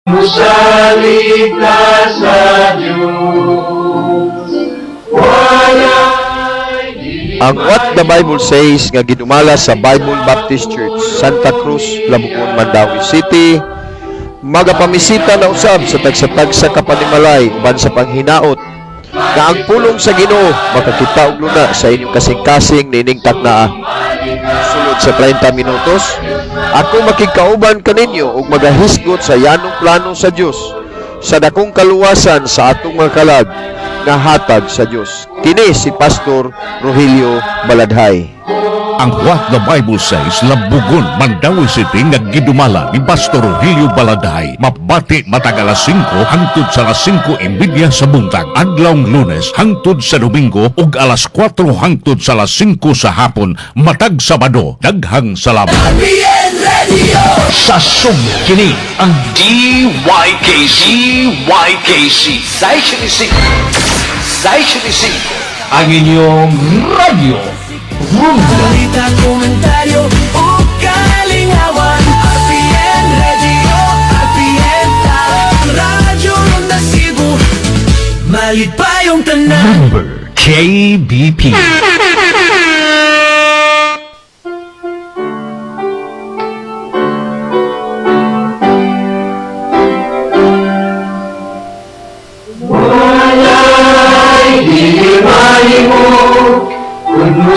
Musalig ka sa Diyos, walay Ang What the Bible Says nga ginumala sa Bible Baptist Church, Santa Cruz, Labugon, Mandawi City, magapamisita na usab sa tagsatag sa kapanimalay uban sa panghinaot nga ang pulong sa Ginoo makakita og luna sa inyong kasing-kasing nining taknaa. Sulod sa 30 minutos, ako makikauban kaninyo ug magahisgot sa yanong plano sa Dios sa dakong kaluwasan sa atong mga kalag nga hatag sa Dios. Kini si Pastor Rogelio Baladhay. Ang What the Bible Says Labugon, Mandawi City nga gidumala ni Pastor Rogelio Baladhay mabati matag alas 5 hangtod sa alas 5:30 sa buntag adlawng Lunes hangtod sa Domingo ug alas 4 hangtod sa alas 5 sa hapon matag Sabado. Daghang salamat. Sa kini ang DYKC Sai ang inyong radyo Balita, komentaryo o kalingawan RPN Radio, RPN Radyo Ronda Cebu Malit pa yung tanan Number KBP.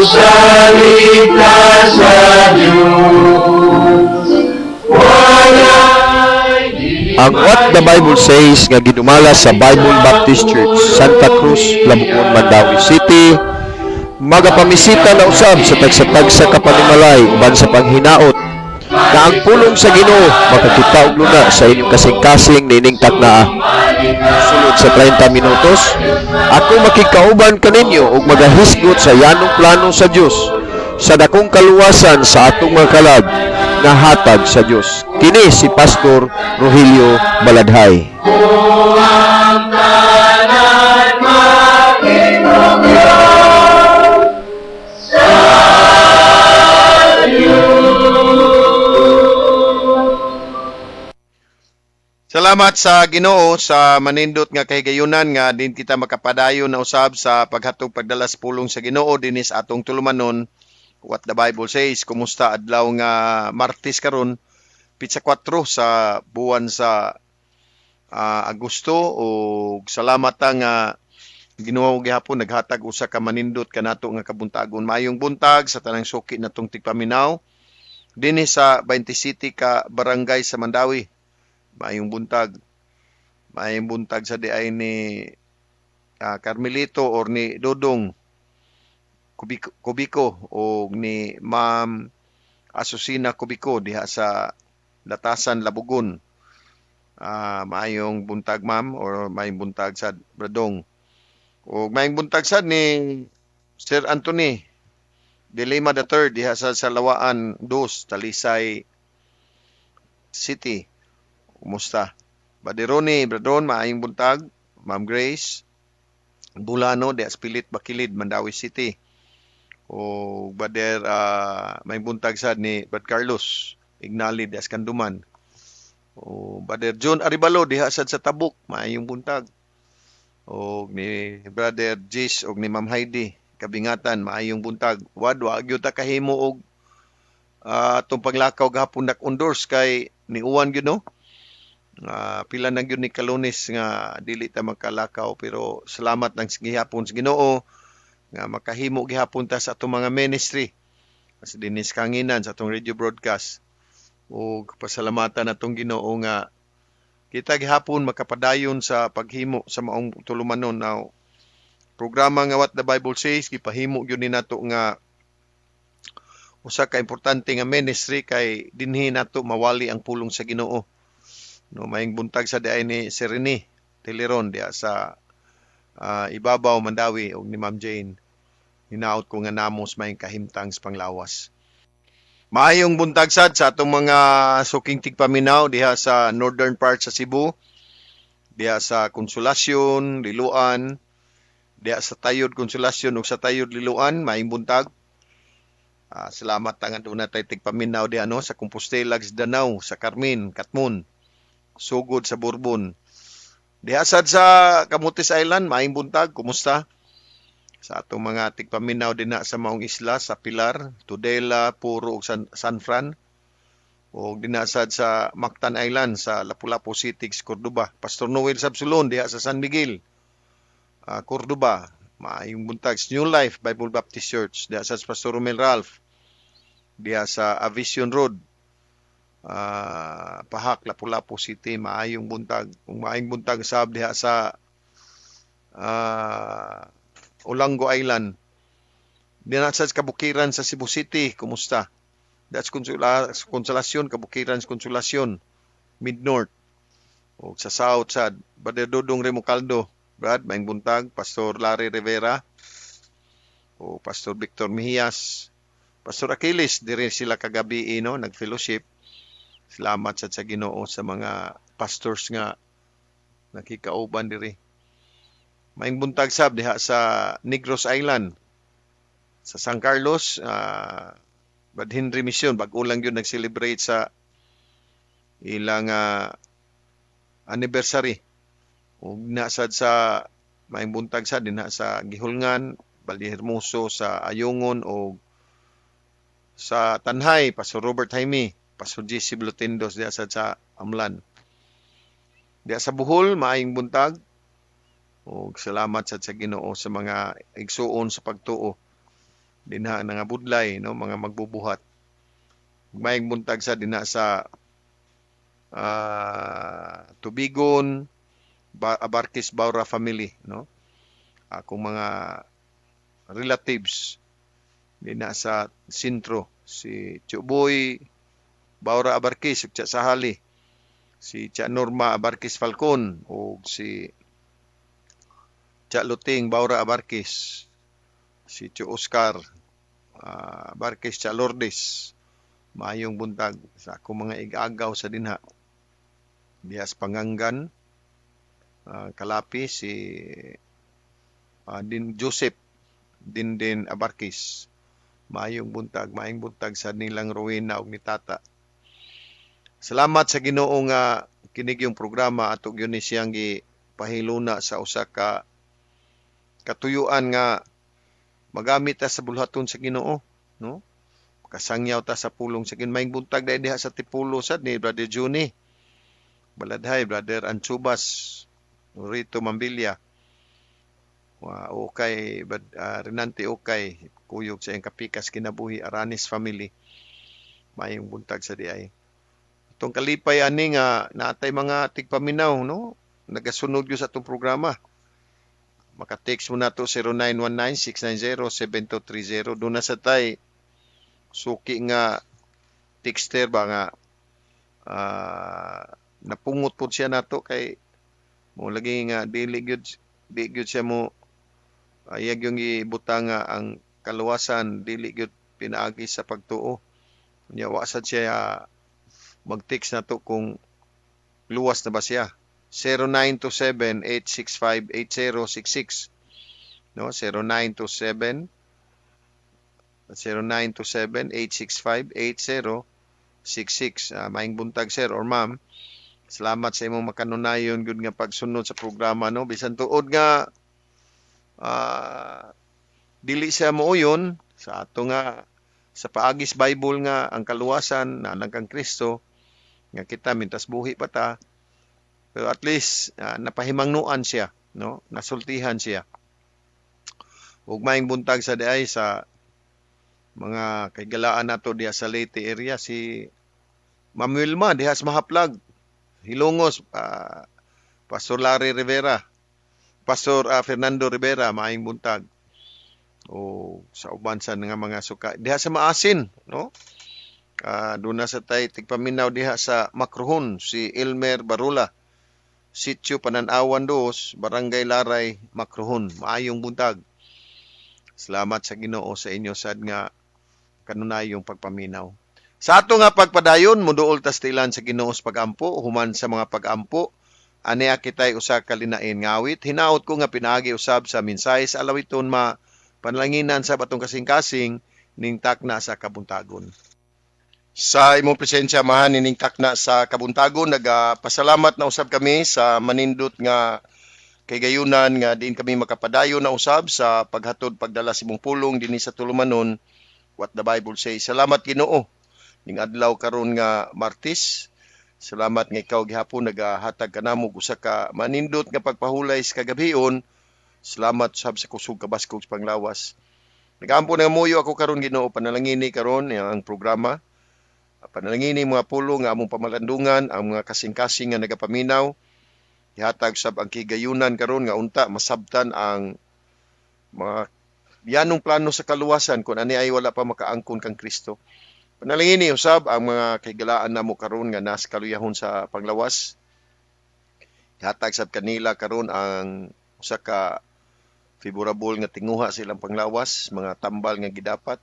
musalig ka sa Diyos, walay Ang What the Bible Says nga ginumala sa Bible Baptist Church, Santa Cruz, Labugon, Mandawi City, magapamisita na usab sa tagsatag sa kapanimalay uban sa panghinaot nga ang pulong sa Ginoo makakita og luna sa inyong kasing-kasing nining taknaa. Sulod sa 30 minutos, ako makikauban kaninyo ug magahisgot sa yanong plano sa Dios sa dakong kaluwasan sa atong mga kalag nga hatag sa Dios. Kini si Pastor Rogelio Baladhay. ang tanan makitungyo sa Salamat sa Ginoo sa manindot nga kahigayunan nga din kita makapadayon na usab sa paghatog pagdalas pulong sa Ginoo dinis atong tulumanon. What the Bible Says. Kumusta adlaw nga Martes karon pitsa 4 sa buwan sa Agosto ug salamat nga Ginoo gihapon naghatag usa ka manindot kanato nga kabuntagon. Mayong buntag sa tanang suki natong tigpaminaw dinhi sa 20 City ka barangay sa Mandawi. Mayong buntag sa diay ni Carmelito or ni Dodong Kubiko o ni Ma'am Asusina Kubiko diha sa Latasan, Labugon. Mayong buntag ma'am or mayong buntag sa Bradong. O mayong buntag sa ni Sir Anthony de Lima III diha sa Salawaan 2, Talisay City. Kumusta? Badironi, Bradon, maayong buntag. Ma'am Grace Bulano, de Aspilit, Bakilid, Mandawi City. O Bader, may buntag sad ni Brad Carlos Ignali, de Ascanduman. O Bader John Aribalo, diha sad sa Tabuk, maayong buntag. O ni Brother Jis o ni Ma'am Heidi Kabingatan, maayong buntag. Wag yun ta kahimo og itong paglakaw gahapon nak-endorse kay ni Uwan yun, no? Pila na yun ni Kalunis nga dili ta magkalakaw pero salamat ng gihapon sa Ginoo nga makahimo gihapon ta sa atong mga ministry sa dinis kanginan sa atong radio broadcast ug pasalamatan natong Ginoo nga kita gihapon makapadayon sa paghimo sa maong tulumanon. Now programa nga What the Bible Says gipahimo gyud ni nato nga usa ka importante nga ministry kay dinhi nato mawali ang pulong sa Ginoo. No, maying buntag sa diay ni Sereni Teleron diya sa Ibabaw, Mandawi o ni Ma'am Jane. Hinaot ko nga namos maying kahimtang sa panglawas. Maayong buntag sad sa atong mga suking tigpaminaw diha sa northern part sa Cebu, diha sa Konsolasyon, Liloan, diha sa Tayod Konsolasyon ug sa Tayod Liloan, maayong buntag. Salamat nga doon na tayo tigpaminaw diha no sa Compostela, Danau, sa Carmen, Katmon. sugod sa Bourbon. Diha sad sa Camotes Island, maayong buntag, kumusta? Sa atong mga tigpaminaw din na sa maong isla, sa Pilar, Tudela, Puro, ug San Fran. O dinasad sa Mactan Island, sa Lapu-Lapu City, Cordoba. Pastor Noel Sabsulon, diha sa San Miguel, Cordoba. Maayong buntag, New Life Bible Baptist Church. Diha sa Pastor Romel Ralph, diha sa Avision Road, Pahak, Lapu-Lapu City. Maayong buntag. Kung maayong buntag sab diha sa Olango Island, dinasad sa Kabukiran sa Cebu City, kumusta? That's Konsolasyon, Kabukiran Konsolasyon, Mid-North. O sa South sad, Brother Dodong Remocaldo, Brad, maayong buntag, Pastor Larry Rivera, o Pastor Victor Mejias, Pastor Achilles, dire sila kagabi, nag-fellowship. Salamat sa Ginoo sa mga pastors nga nakikauban diri. Maayong buntag sab diha sa Negros Island, sa San Carlos, Bad Henry Mission, bag-o lang yun nag-celebrate sa ilang anniversary. Ug nasad sa maayong buntag sa dinha sa Gihulngan, Baldihermoso, sa Ayungon o sa Tanhay, Pastor Robert Jaime, Pastor JC Blotendos diha sad sa Amlan. Diha sa Bohol, maayong buntag. O salamat sa Ginoo sa mga igsuon sa pagtuo. Dinha nga budlay, mga magbubuhat. Maayong buntag sa dinha sa Tubigon, Abarkis Baura family, akong mga relatives dinha sa sentro, si Chuboy Baura Abarkis ug Sahali, si Tia Norma Abarkis Falcon ug si Tia Luting Baura Abarkis, si Tio Oscar Abarkis Tia Lourdes. Maayong buntag sa akong mga igagaw sa dinha. Dias Pangangan, Kalapi, si din Joseph din Abarkis. Maayong buntag sa nilang Rowena ug ni Tata. Salamat sa Ginoo nga kinig yung programa atog yun ni siyang gipahiluna sa usa ka katuyuan nga magamit ta sa bulhaton sa Ginoo, kasangyaw ta sa pulong sa Ginoo. Maayong buntag dahil diha sa Tipulo sad ni Brother Juni Baladhay, Brother Anchubas, Rito Mambilya, Okay, Renante Okay, kuyog sa iyang kapikas kinabuhi Aranis family. Maayong buntag sa diay. Itong kalipay ani nga natay mga tigpaminaw, nagasunod gyud sa atong programa. Maka-text mo na to 0919-690-7230. Doon na sa tay suki nga texter ba nga napungot po siya nato kay mo lagi nga dili gyud siya mo ayag yung ibutang nga ang kaluwasan dili gyud pinaagi sa pagtuo. Nya wa sad siya mag-text na to kung luwas na ba siya. 0927-865-8066. 0927-865-8066. Maayong buntag sir or ma'am. Salamat sa imong makanunayon gud nga pagsunod sa programa, bisan tuod nga dili siya mooyon sa ato nga sa paagis Bible nga ang kaluwasan na kang Kristo nga kita mintas buhi pa ta, pero at least napahimangnuan siya, nasultihan siya. Ug maayong buntag sa diay sa mga kaigalaan nato diha sa Leyte area, si Ma'am Wilma diha sa Mahaplag, Hilongos, Pastor Larry Rivera, Pastor Fernando Rivera, maayong buntag. O sa uban sa nga mga suka diha sa Maasin, doon na sa tay tigpaminaw diha sa Makruhon, si Elmer Barula, Sitio Pananawan 2, Barangay Laray, Makruhon. Maayong buntag. Salamat sa Ginoo sa inyo sad nga kanunayong pagpaminaw. Sa ato nga pagpadayon, muduol tas tilan sa Ginoo sa pagampo, human sa mga pagampo, aniya kitay usa ka linain ngawit. Hinaot ko nga pinaagi usab sa mensahe sa alawiton panlanginan sa batong kasing-kasing ning takna sa kabuntagon. Sa imong presensya mahan ining takna sa kabuntagon, nagapasalamat na usab kami sa manindot nga kay gayunan nga diin kami makapadayon na usab sa paghatod pagdala sa imong pulong dinhi sa tulumanon what the Bible says. Salamat Ginoo ning adlaw karon nga Martes. Salamat nga ikaw gihapon nagahatag kanamo usa ka manindot nga pagpahulay sa kagabhion. Salamat sab sa kusog kabaskog sa panglawas. Nagaampo na muyo ako karon Ginoo, panalangini karon ang programa. Panalangini mga pulo nga among pamalandungan, ang mga kasing-kasing nga nagapaminaw. Ihatag sab ang kigayunan karon nga unta masabtan ang mga yanong plano sa kaluwasan kung ani ay wala pa makaangkon kang Kristo. Panalangini usab ang mga kaygalaan namo karon nga nas kaluyahon sa panglawas. Ihatag sab kanila karon ang usa ka favorable nga tinguha sa ilang panglawas, mga tambal nga gidapat.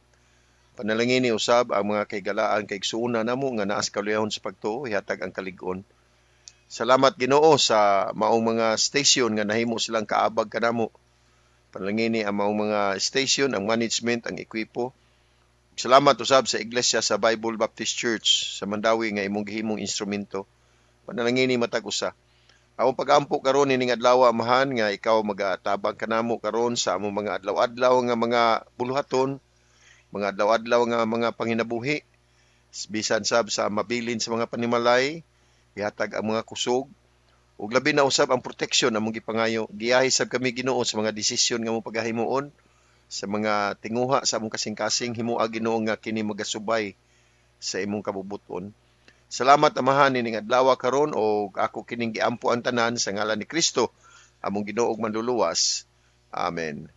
Panalangini usab ang mga kaygalaan kay igsuuna namo nga naas kaluyahon sa pagtuo, ihatag ang kalig-on. Salamat Ginoo sa maong mga station nga nahimo silang kaabag kanamo. Panalangini ang maong mga station, ang management, ang ekwipo. Salamat usab sa iglesia sa Bible Baptist Church sa Mandawi nga imong gihimong instrumento. Panalangini matag usa. Akong pag-ampo karon ining adlaw amahan nga ikaw magatabang kanamo karon sa among mga adlaw-adlaw nga mga buluhaton, mga adlaw-adlaw nga mga panginabuhi, bisan sab sa mabilin sa mga panimalay, ihatag ang mga kusog, ug labi na usab ang proteksyon among gipangayo. Giyahi sab kami Ginoo sa mga desisyon nga among pagahimuon, sa mga tinguha sa among kasing-kasing, himua Ginoo nga kini magasubay sa imong kabubuton. Salamat amahan ining adlaw karon o ako kining giampo ang tanan sa ngalan ni Kristo, among Ginoo ug manluluwas. Amen.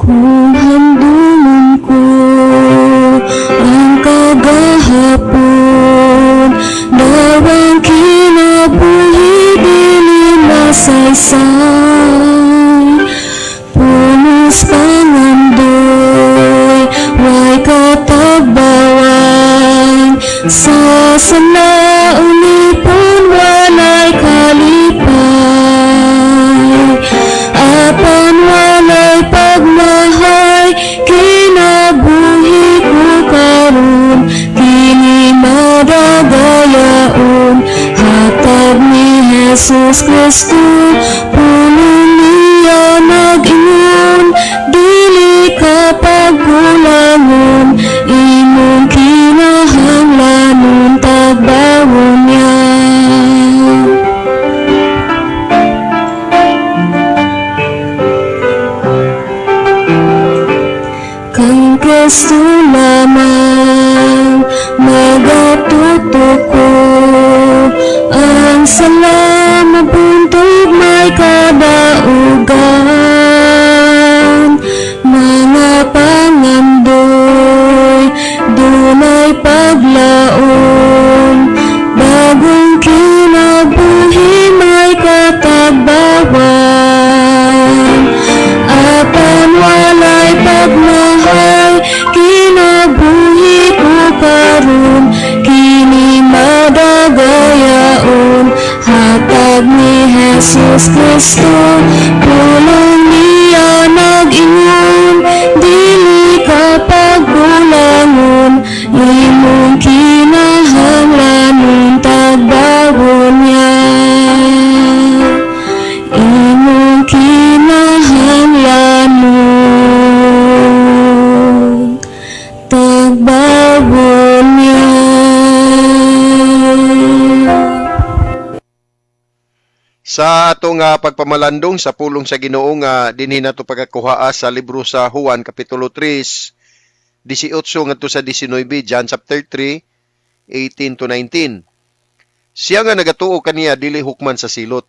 Kung handungan ko ang kagahapon, dawang kinabuhi dili masaysay, punos pangandoy, way katagbawan, sa sanaunipon walay kalipay, apan walay pagmahay, kinabuhi ko karon, kini madagayaon, hatag ni Jesus Kristo, pulong niya nag-ingon, dili ka pagkulangon, imong kinahanglanon, tagbawon niya. Kang Kristo lamang magatuto ko, ang sala mabuntog may kadaugan, mga pangandoy dunay paglaom, bagong kinabuhi may katagbawan, apan walay pagmahay, kinabuhi ko karon, kini madagayaon, hatag ni Jesus Kristo, pulong niya nag-ingon, dili ka pagkulangon, imong kinahanglanon, tagbawon niya, imong kinahanglanon, tagbawon niya. Sa ato nga pagpamalandong sa pulong sa Ginoo nga dinhi nato pagakuhaa sa libro sa Juan kapitulo 3, 18 ngadto sa 19, John chapter 3, 18 to 19. Siya nga nagatuo kaniya dili hukman sa silot.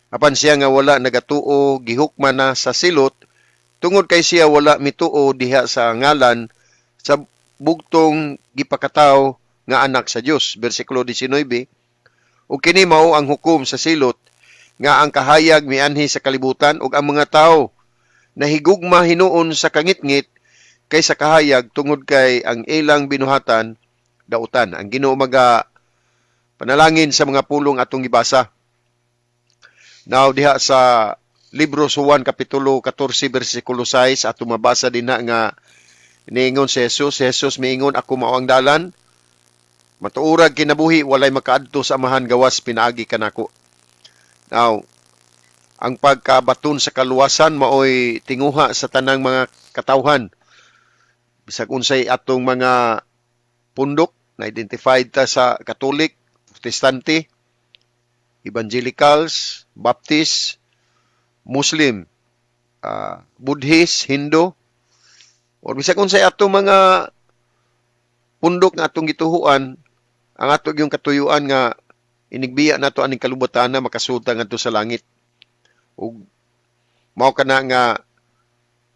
Apan siya nga wala nagatuo gihukman na sa silot, tungod kay siya wala mituo diha sa ngalan sa bugtong gipakataw nga anak sa Dios. Bersikulo 19. Ug kini mao ang hukom sa silot, nga ang kahayag mianhi sa kalibutan ug ang mga tawo nahigugma hinuon sa kangitngit kay sa kahayag tungod kay ang ilang binuhatan dautan. Ang Ginoo panalangin sa mga pulong atong gibasa. Now diha sa libro sa Juan kapitulo 14 bersikulo 6 atong mabasa dinha nga niingon si Jesus miingon, ako mao ang dalan, matuurag kinabuhi, walay makaadto sa amahan gawas pinaagi kanako. Now, ang pagkabaton sa kaluwasan maoy tinguha sa tanang mga katawhan. Bisag unsay atong mga pundok na identified ta sa Katolik, Protestante, Evangelicals, Baptist, Muslim, Buddhist, Hindu, o bisag unsay atong mga pundok nga atong gituhuan, ang ato yung katuyuan nga inigbiya nato aning kalubatan na makasuta ngadto sa langit. Ug mao kana nga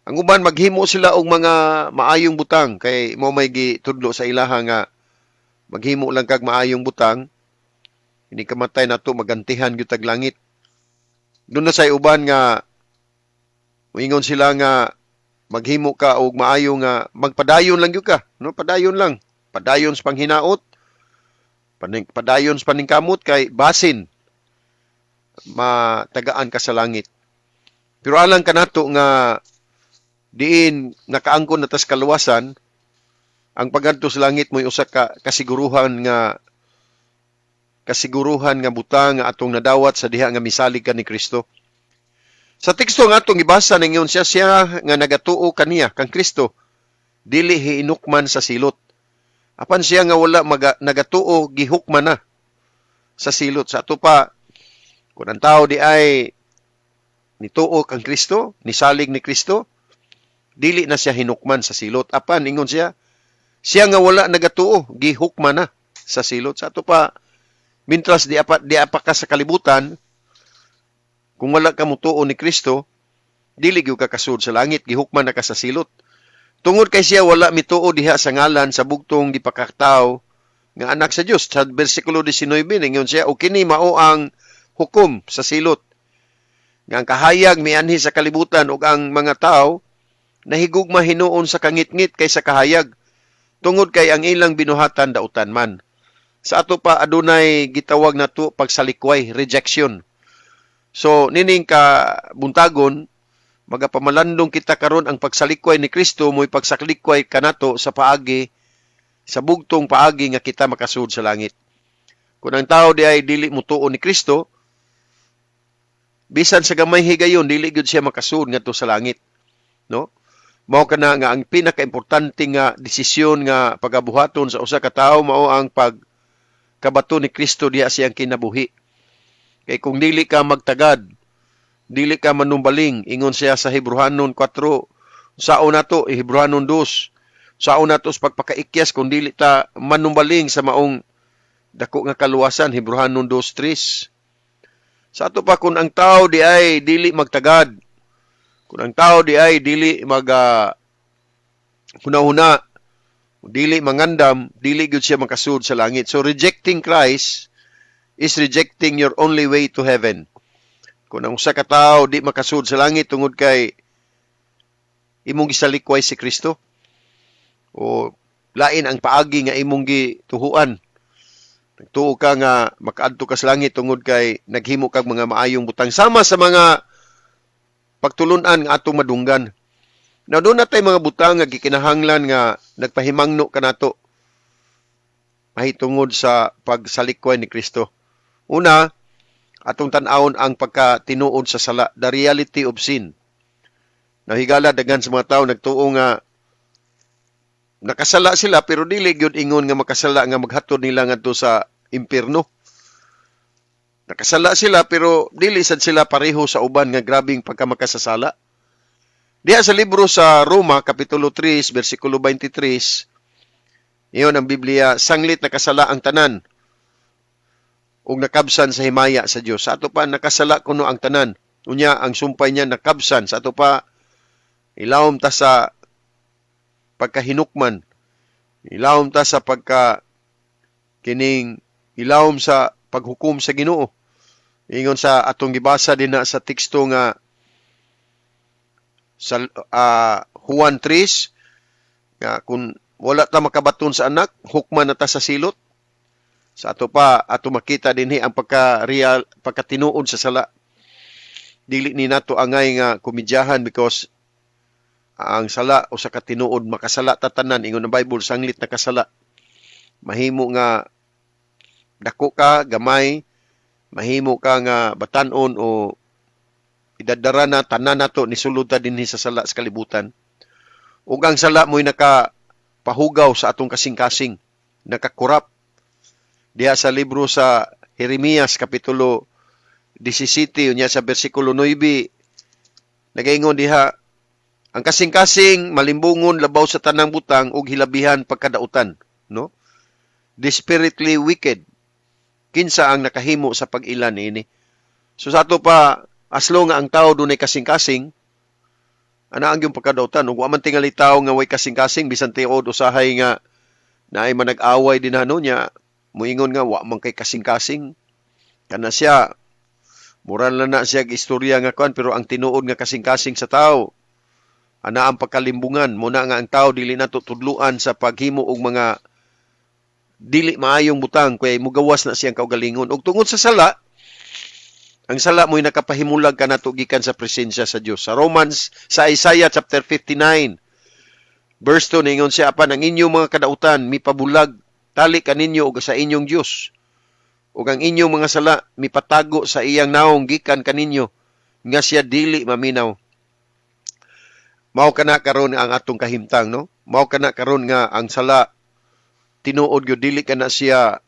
ang uban maghimo sila og mga maayong butang kay mo may gitudlo sa ilaha nga maghimo lang kag maayong butang, ini kamatay nato magantihan gyud tag langit. Doon na say uban nga moingon sila nga maghimo ka og maayo nga magpadayon lang gyud ka, no? Padayon lang. Padayon sa panghinaot, padayon sa paningkamot kay basin matagaan ka sa langit. Pero alang kanato nga diin nakaangkon na tas kaluwasan, ang pagadto sa langit mo'y usa ka kasiguruhan nga butang nga atong nadawat sa diha nga misalig ka ni Kristo. Sa teksto nga atong gibasa ningon siya nga nagatuo kaniya kang Kristo dili hinukman sa silot. Apan siya nga wala nagatuo gihukman na sa silot. Sa ato pa kung ang tao di ay nituo kang Kristo, nisalig ni Kristo, dili na siya hinukman sa silot. Apan ingon siya nga wala nagatuo gihukman na sa silot. Sa ato pa mintras di apa ka sa kalibutan, kung wala ka mutuo ni Kristo, dili gyud ka kasud sa langit, gihukman na ka sa silot. Tungod kay siya wala mituo diha sa ngalan sa bugtong gipakataw nga anak sa Dios. Sa bersikulo 19 ningon siya, o kini mao ang hukom sa silot. Nga ang kahayag mianhi sa kalibutan ug ang mga tao nahigugma hinuon sa kangitngit kay sa kahayag. Tungod kay ang ilang binuhatan dautan man. Sa ato pa adunay gitawag nato pagsalikway, rejection. So nining ka buntagon, magapamalandong kita karon ang pagsalikway ni Kristo mo'y pagsalikway kanato sa paagi, sa bugtong paagi nga kita makasud sa langit. Kung ang tao di ay dili mutuo ni Kristo, bisan sa gamay higayon dili gyud siya makasud ngadto sa langit, no? Mao kana nga ang pinakaimportante nga desisyon nga pagabuhaton sa usa ka tawo mao ang pagkabato ni Kristo diha siyang kinabuhi. Kay kung dili ka magtagad, dili ka manumbaling, ingon siya sa Hebrehanon 4, saon nato, Hebrehanon 2, saon nato sa pagpakaikyas kung dili ta manumbaling sa maong dako nga kaluwasan, Hebrehanon 2:3. Sa ato pa kung ang tao di ay dili magtagad, kung ang tao di ay dili huna-huna, dili mangandam, dili gyud siya makasud sa langit. So rejecting Christ is rejecting your only way to heaven. Kung ang usa ka tawo di makasud sa langit tungod kay imong gisalikway si Kristo, o lain ang paagi nga imong gituhuan, nagtuo ka nga makaadto ka sa langit tungod kay naghimo kag mga maayong butang sama sa mga pagtulunan nga atong madunggan. Now doon natay mga butang nga gikinahanglan nga nagpahimangno kanato mahitungod sa pagsalikway ni Kristo. Una, atong tan-awon ang pagkatinuod sa sala, the reality of sin. Nahigala daghan sa mga tao nagtuo nga nakasala sila pero dili gyud ingon nga makasala nga maghatod nila ngadto sa impierno. Nakasala sila pero dili sad sila pareho sa uban nga grabing pagkamakasasala. Diha sa libro sa Roma kapitulo 3 bersikulo 23, iyon ang Biblia, sanglit nakasala ang tanan ug nakabsan sa himaya sa Dios. Sa ato pa nakasala kuno ang tanan. Unya ang sumpay niya nakabsan. Sa ato pa ilawom ta sa pagkahinukman. Ilawom ta sa ilawom sa paghukom sa Ginoo. Ingon sa atong gibasa din na sa teksto nga sa Juan 3 nga kung wala ta makabaton sa anak, hukman na ta sa silot. Sa ato pa ato makita dinhi ang pagkatinuod sa sala. Dili ni nato angay nga komedyahan because ang sala o sa katinuod makasala ta tanan ingon ang Bible sanglit na kasala. Mahimo nga dako ka gamay, mahimo ka nga batan-on o idadara na tanan nato ni sulod ta dinhi sa sala sa kalibutan. Ug ang sala mo'y nakapahugaw sa atong kasing-kasing, nakakurap. Diha sa libro sa Jeremias kapitulo 17 unya sa bersikulo 9 nagaingon diha ang kasing-kasing malimbungon labaw sa tanang butang ug hilabihan pagkadautan, no? Desperately wicked. Kinsa ang nakahimo sa pag-ilan ini? So sa ato pa aslo nga ang tao dunay kasing-kasing ana ang yung pagkadautan ug wa man tingali tawo nga way kasing-kasing bisan tiod usahay nga naay man nag-away din hano nya moingon nga wa man kay kasing-kasing kana siya muran lang na siya istorya nga kuan pero ang tinuod nga kasing-kasing sa tao ana ang pagkalimbungan muna nga ang tao dili nato tudluan sa paghimo og mga dili maayong butang kay mugawas na siyang kaugalingon ug tungod sa sala ang sala mo'y nakapahimulag kanato gikan sa presensya sa Dios sa Isaiah chapter 59 verse 2 ningon siya apan ang inyong mga kadautan mipabulag tali kaninyo og sa inyong Dios ug ang inyong mga sala mipatago sa iyang naong gikan kaninyo nga siya dili maminaw. Mao kana karon ang atong kahimtang, no? Mao kana karon nga ang sala tinuod gyud dili kana siya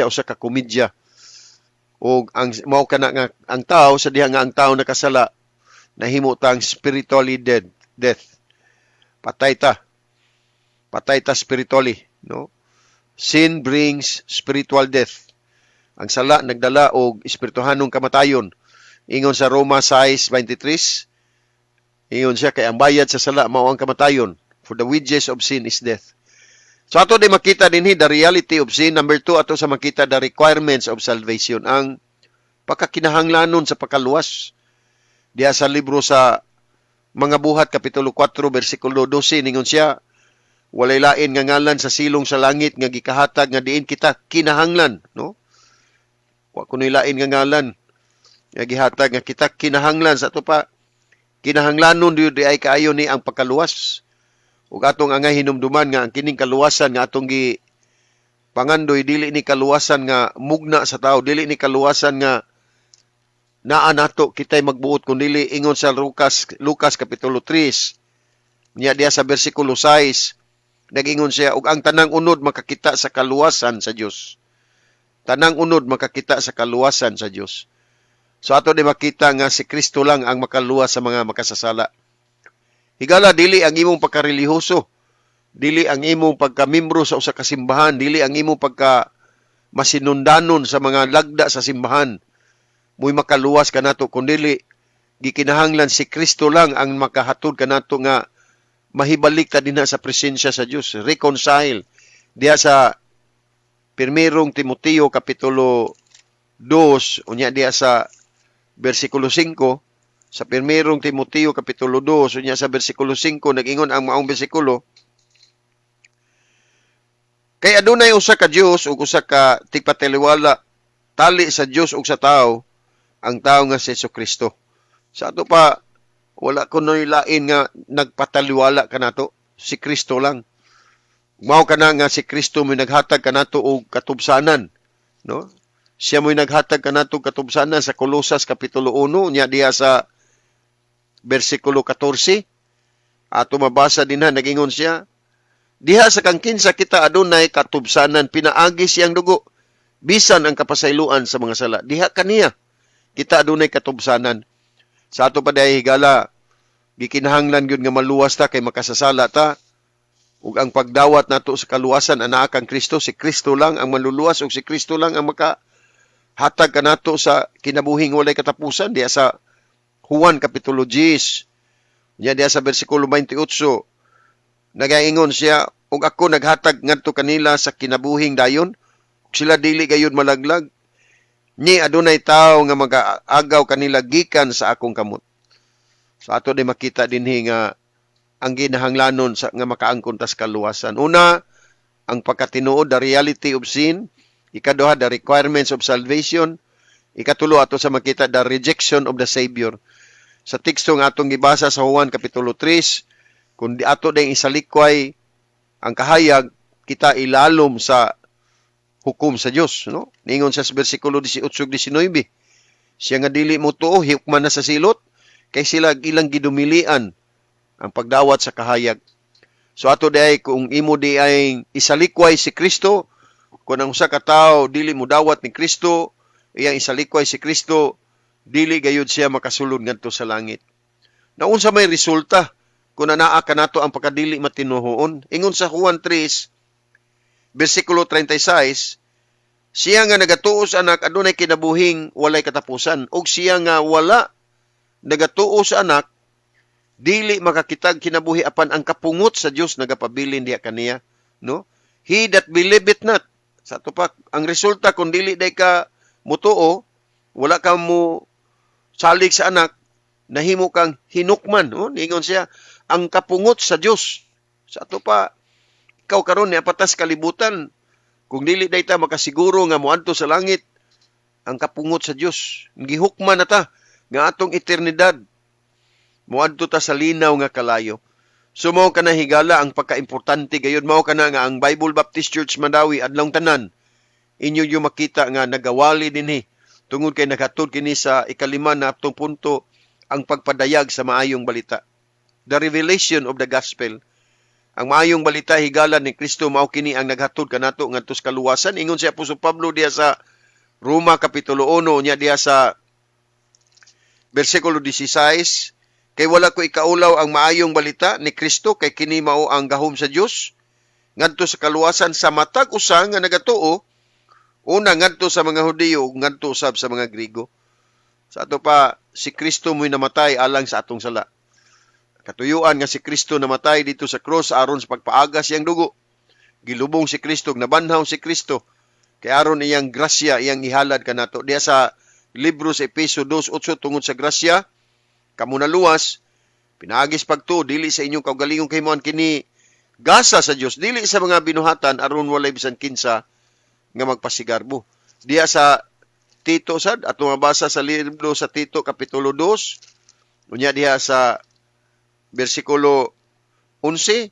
usa ka komedya. O ang mao kana nga ang tao sa diha nga ang tao nakasala nahimo tang spiritually death. Patay ta spiritually, no? Sin brings spiritual death. Ang sala nagdala og espirituhanong kamatayon. Ingon sa Roma 6:23, ingon siya kay ang bayad sa sala mao ang kamatayon, for the wages of sin is death. So ato di makita dinhi the reality of sin. Number 2 ato sa makita the requirements of salvation, ang pagkakinahanglanon sa pagkaluwas. Diha sa libro sa Mga Buhat kapitulo 4 bersikulo 12 ningon siya, walay lain nga ngalan sa silong sa langit nga gikahatag nga diin kita kinahanglan, no? Wa kunoy lain nga ngalan nga gihatag nga kita kinahanglan sa ato pa kinahanglanon di ay kaayo ni ang pagkaluwas. Ug atong angay hinumduman nga ang kining kaluwasan nga atong gi pangandoy dili ni kaluwasan nga mugna sa tao, dili ni kaluwasan nga naa nato kitay magbuot kun dili ingon sa Lucas kapitulo 3 niya diya sa bersikulo 6 nagingon siya ug ang tanang unod makakita sa kaluwasan sa Dios. Tanang unod makakita sa kaluwasan sa Dios. So ato di makita nga si Kristo lang ang makaluwas sa mga makasasala. Higala dili ang imong pagkarelihiyoso, dili ang imong pagkamembro sa usa ka simbahan, dili ang imong pagka masinundanon sa mga lagda sa simbahan. Mo'y makaluwas kanato kundi gikinahanglan si Kristo lang ang makahatod kanato nga mahibalik ta dinha sa presensya sa Dios, reconcile. Diha sa 1 Timoteo kapitulo 2 unya diha sa bersikulo 5, sa 1 Timoteo kapitulo 2 unya sa bersikulo 5 nagingon ang maong bersikulo, kay adunay usa ka Dios ug usa ka tigpatiliwala tali sa Dios ug sa tao, ang tao nga si Jesucristo. Sa ato pa wala kunoy lain nga nagpataliwala kanato, si Kristo lang. Mao kana nga si Kristo mo naghatag kanato og katubsanan, no? Siya mo'y naghatag kanato katubsanan sa Colosas kapitulo 1 nya diha sa bersikulo 14. Ato mabasa dinha nagingon siya, diha sa kang kinsa kita adunay katubsanan pinaagi siyang dugo bisan ang kapasayloan sa mga sala. Diha kaniya kita adunay katubsanan. Sa ato pa dahi higala gikinahanglan gyud nga maluwas ta kay makasasala ta. Ug ang pagdawat nato sa kaluwasan anaa kang Kristo, si Kristo lang ang maluluwas ug si Kristo lang ang makahatag kanato sa kinabuhing walay katapusan. Diya sa Juan kapitulo 10 diya sa bersikulo 28 nagaingon siya, ug ako naghatag ngadto kanila sa kinabuhing dayon ug sila dili gayud malaglag, ni adunay tao nga mag-aagaw kanila gikan sa akong kamot. So ato di makita dinhi nga ang ginahanglanon sa nga makaangkon tas kaluwasan. Una, ang pagkatinuod, the reality of sin. Ikaduha, the requirements of salvation. Ikatulo, ato sa makita, the rejection of the Savior. Sa teksto nga atong gibasa sa Juan Kapitulo 3, kung di ato dayong isalikway ang kahayag, kita ilalom sa hukom sa Dios, no? Ningon sa bersikulo 18-19, siya nga dili mo tuo, hukman na sa silot, kay sila ilang gidumilian ang pagdawat sa kahayag. So ato day kung imo di ay isalikway si Kristo, kung ang usa ka tawo dili mo dawat ni Kristo, iyang isalikway si Kristo, dili gayud siya makasulod ngadto sa langit. Naunsa may resulta kung anaa kanato ang pagkadili matinuhoon? Ingon sa Juan 3, bersikulo 36, siya nga nagatuo sa anak adunay kinabuhing walay katapusan, ug siya nga wala nagatuo sa anak dili makakitag kinabuhi apan ang kapungot sa Dios nagapabilin diha kaniya, no? He that believeth not. Sa ato pa ang resulta kung dili day ka mutuo, wala ka mo salig sa anak, nahimo kang hinukman, no? Ningon siya ang kapungot sa Dios. Sa ato pa ikaw karon ni apatas kalibutan, kung dili day ta makasiguro nga moadto sa langit, ang kapungot sa Dios. Gihukman na ta nga atong eternidad. Moadto ta sa linaw nga kalayo. So mao kana higala ang pagkaimportante gayon, mao kana nga ang Bible Baptist Church Mandawi adlong tanan inyo yung makita nga nagawali dinhi tungod kay naghatod kini sa ikalima na atong punto, ang pagpadayag sa maayong balita. The revelation of the gospel. Ang maayong balita higala ni Kristo mao kini ang naghatod kanato ngadto sa kaluwasan. Ingon si Apostol Pablo diha sa Roma Kapitulo 1 nya diha sa bersikulo 16, kay wala ko ikaulaw ang maayong balita ni Kristo kay kini mao ang gahom sa Dios ngadto sa kaluwasan sa matag usa nga nagatuo, una ngadto sa mga Hudiyo ug ngadto usab sa mga Grigo. Sa ato pa si Kristo mo'y namatay alang sa atong sala. Katuyuan nga si Kristo namatay dito sa cross aron sa pagpaagas siyang dugo. Gilubong si Kristo, nabanhaw si Kristo kay aron iyang grasya iyang ihalad kanato. Diya sa libro sa Efeso 2:8 tungod sa grasya kamo naluwas, pinaagis pagtuo dili sa inyong kaugalingong kahimoan kini gasa sa Dios, dili sa mga binuhatan aron walay bisan kinsa nga magpasigarbo. Diya sa Tito sad ato mabasa sa libro sa Tito Kapitulo 2 unya diha sa bersikulo 11,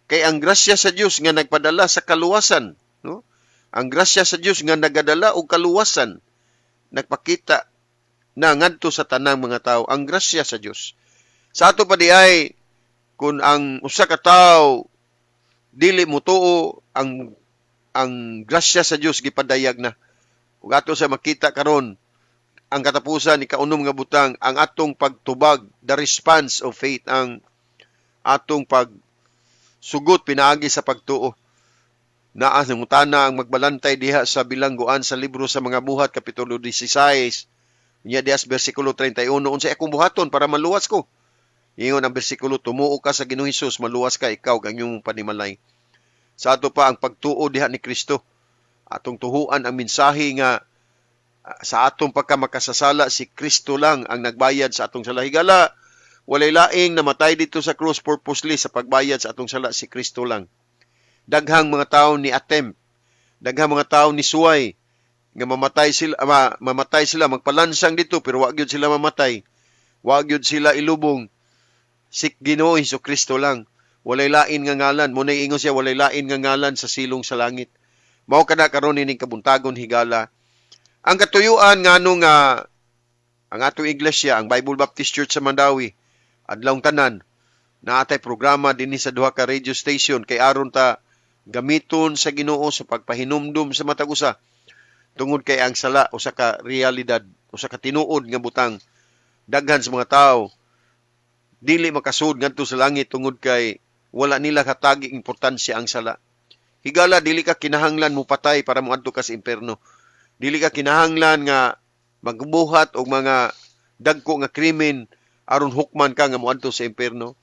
kay ang grasya sa Dios nga nagpadala sa kaluwasan, no? Ang grasya sa Dios nga nagadala og kaluwasan nagpakita na ngadto sa tanang mga tao, ang grasya sa Dios. Sa ato pa diay kung ang usa ka tawo dili mo tuo, ang grasya sa Dios gipadayag na. Ug ato sa makita karon ang katapusan ikaunom nga butang, ang atong pagtubag, the response of faith, ang atong pagsugot pinaagi sa pagtuo. Naa sa mutana ang magbalantay diha sa bilangguan sa libro sa mga buhat Kapitulo 16 nya diha sa bersikulo 31, unsay akong buhaton para maluwas ko? Ingon ang bersikulo, tumuo ka sa Ginoong Hesus, maluwas ka ikaw kang iyong panimalay. Sa ato pa ang pagtuo diha ni Kristo, atong tuhuan ang mensahe nga sa atong pagkamakasasala si Kristo lang ang nagbayad sa atong sala. Higala walay laing namatay dito sa cross purposely sa pagbayad sa atong sala, si Kristo lang. Daghang mga tawo ni attempt, daghang mga tawo ni suway nga mamatay sila magpalansang dito pero wa gyud sila mamatay, wa gyud sila ilubong. Si Ginoo Hesukristo lang, walay lain nga ngalan. Muna ingon siya, walay lain nga ngalan sa silong sa langit. Mao kada karon ining kabuntagon higala. Ang katuyuan ngano nga ang atong iglesia, ang Bible Baptist Church sa Mandawi, adlawng tanan naatay programa dinhi sa duha ka radio station kay aron ta gamiton sa Ginoo sa pagpahinumdum sa matag usa. Tungod kay ang sala usa ka realidad, usa ka tinuod nga butang. Daghan sa mga tawo dili makasud ngadto sa langit tungod kay wala nila katagi importansya ang sala. Higala dili ka kinahanglan mo patay para moadto ka sa impierno. Dili ka kinahanglan nga magbuhat og mga dagko nga krimen aron hukman ka nga moadto sa impierno.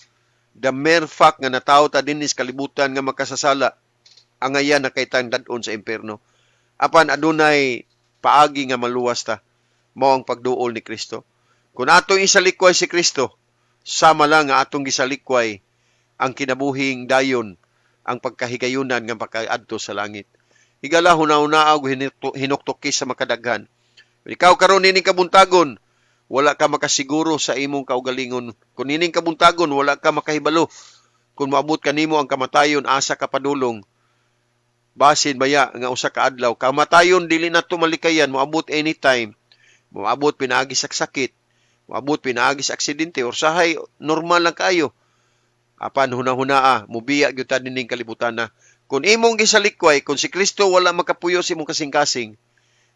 The mere fact nga natawo ta dinhi sa kalibutan nga makasasala, ang ayan na kay tang dadon sa impierno. Apan adunay paagi nga maluwas ta, mao ang pagduol ni Kristo. Kung atong isalikway si Kristo, sama lang nga atong gisalikway ang kinabuhing dayon, ang pagkahigayunan nga pagkaadto sa langit. Higala hunahunaag hinuktukis sa makadaghan. Ikaw karon nining kabuntagon, wala ka makasiguro sa imong kaugalingon. Kung nining kabuntagon, wala ka makahibalo. Kung maabot kanimo ang kamatayon, asa ka padulong. Basin baya nga usa ka adlaw, kamatayon dili na tumalikayan, moabot anytime. Moabot pinaagi sa sakit, moabot pinaagi sa aksidente, or sahay normal lang kayo. Apan hunahunaa, mubiya gyud ta nining kalibutan na. Kung imong gisalikway, kung si Kristo wala makapuyo sa imong kasing-kasing,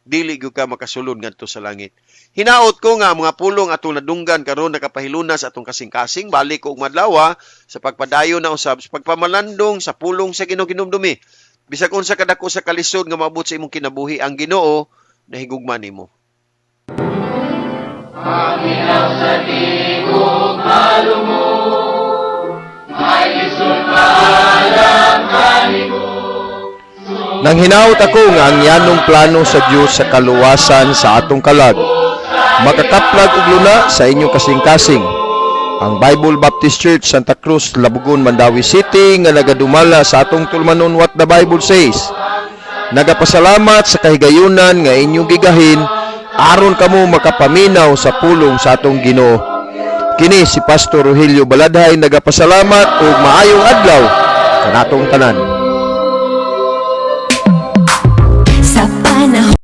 dili gyud ka makasulod ngadto sa langit. Hinaot ko nga mga pulong atong nadunggan karon nakapahilunas atong kasing-kasing, balik ko og madlaw sa pagpadayon na usab sa pagpamalandong sa pulong sa Ginoo kinumdumi. Bisag unsa kadako sa kalisod nga maabot sa imong kinabuhi, ang Ginoo nahigugma nimo. Panginaw sa tingog malumo, may lisod maalam kanimo. Nang hinaut ako nga ang yanong plano sa Dios sa kaluwasan sa atong kalag, makakaplag og luna sa inyong kasing-kasing. Ang Bible Baptist Church Santa Cruz, Labugon, Mandawi City nga nagadumala sa atong tulmanon what the Bible says. Nagapasalamat sa kahigayunan nga inyong gigahin aron kamo makapaminaw sa pulong sa atong Ginoo. Kini si Pastor Rogelio Baladhay nagapasalamat ug maayong adlaw kanatong tanan.